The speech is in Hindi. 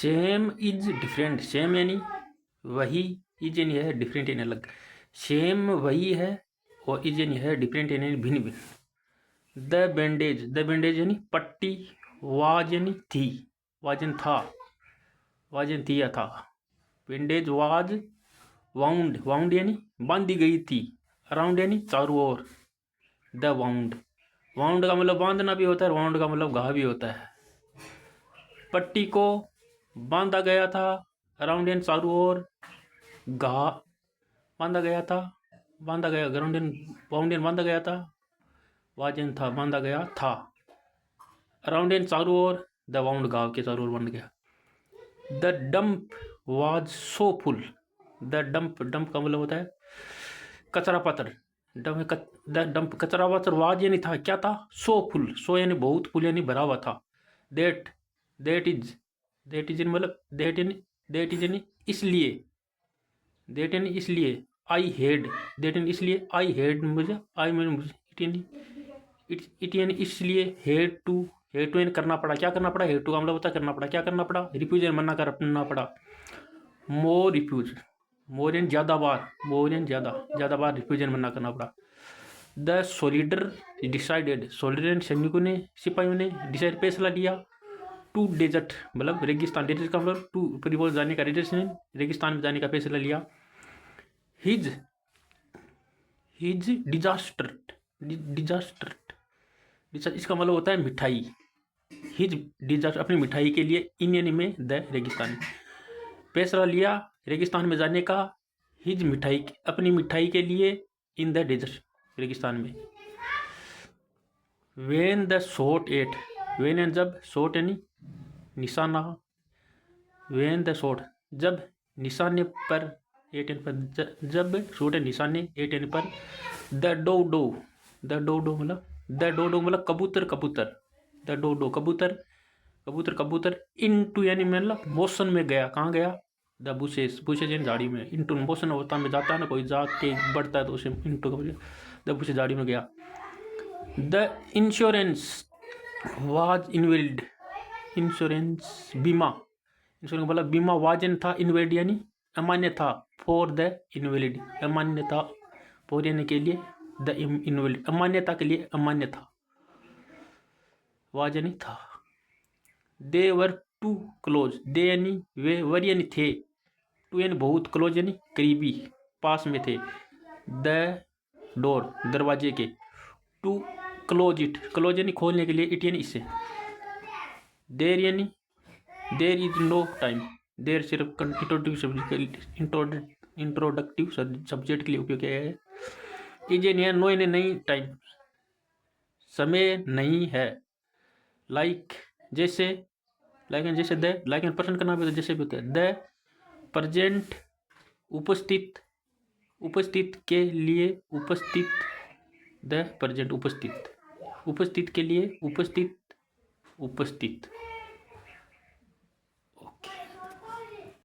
सेम इज डिफरेंट, सेम यानी वही, इज यानी है, डिफरेंट यानी अलग। सेम वही है और इज यानी है डिफरेंट यानी भिन्न भिन्न। द बैंडेज, द बैंडेज यानी पट्टी, वाज यानी थी, वाजन था, वाजन थी या था। बैंडेज वाज वाउंड, वाउंड यानी बांधी गई थी, अराउंड यानी चारों ओर। द वाउंड, वाउंड का मतलब बांधना भी होता है, वाउंड का मतलब घाव भी होता है। पट्टी को बांधा गया था, अराउंड एंड चारों ओर, घा बांधा गया था, बांधा गया, ग्राउंड एंड बाउंड एंड बांधा गया था, वाजन था बांधा गया था, अराउंड एंड चारों ओर, द वाउंड घाव के चारों ओर बंध गया। The dump was so full, the dump, dump का मतलब होता है कचरा पात्र। द डंप कचरा पात्र वाज यानी था, क्या था, सो फुल, सो यानी बहुत, फुल यानी भरा हुआ था। That, that is, that is मतलब दैट इज यानी इसलिए, दैट यानी इसलिए। आई हेड, दैट यानी इसलिए, आई हेड मुझे, आई मैंने मुझे, इट यानी इट यानी इसलिए, हेड टू, हेड टू यानी करना पड़ा, क्या करना पड़ा, हेड टू का मतलब होता है करना पड़ा, क्या करना पड़ा, रिफ्यूज यानी मना करना पड़ा। मोर रिफ्यूज, मोर यानी ज्यादा बार, मोर यानी ज्यादा, ज्यादा बार रिफ्यूज यानी मना करना पड़ा। द सोलिडर डिसाइडेड, सोलिडर सैनिकों ने, सिपाहियों ने डिसाइड फैसला लिया, टू डेजर्ट मतलब रेगिस्तान, डेजर्ट का मतलब टू ऊपर जाने का, रेगिस्तान में जाने का फैसला लिया। हिज, हिज डिजास्टर, डिजास्टर, इसका मतलब होता है मिठाई। हिज डिजास्टर अपनी मिठाई के लिए, इन यानी में, द रेगिस्तान, फैसला लिया रेगिस्तान में जाने का, हिज मिठाई, अपनी मिठाई के लिए, इन द डेजर्ट रेगिस्तान में। When the shot at, when and जब, शॉट यानी निशाना, वेन द शॉट जब निशाने पर, एट एन पर, जब शॉट है निशाने, एट एन पर। द डोडो, द डोडो मतलब, द डोडो मतलब कबूतर, कबूतर, द डोडो कबूतर, कबूतर, कबूतर इनटू यानी मतलब मोशन में गया, कहाँ गया, द बुशेस, बुशेस यानी झाड़ी में, इनटू मोशन अवस्था में जाता है ना कोई, जा के बढ़ता है तो उसे इनटू, द बुशेस झाड़ी में गया। द इंश्योरेंस वाज इनवेल्ड, इंश्योरेंस बीमा, इंश्योरेंस मतलब बीमा, वाजन था, इनवेल्ड यानी अमान्य था, फॉर द इनवेलिड, अमान्य था, फॉर यानी के लिए, द इनवेलिड अमान्यता के लिए, अमान्य था, वाज यानी था। दे वर टू क्लोज, दे यानी वे, वर यानी थे, टू यानी बहुत, क्लोज यानी करीबी, पास में थे। द डोर दरवाजे के, टू क्लोज इट, क्लोज यानी खोलने के लिए, इट यानी इससे। देर यानी देर इज नो टाइम, देर सिर्फ इंट्रोडक्टिव सब्जेक्ट के लिए उपयोग किया है। इज यानी है, नो यानी नहीं, टाइम समय नहीं है। लाइक जैसे, लाइक जैसे, द लाइक पर्सन करना भी होता है, जैसे भी होता है। द प्रेजेंट उपस्थित, उपस्थित के लिए, उपस्थित, द प्रेजेंट उपस्थित, उपस्थित के लिए, उपस्थित, उपस्थित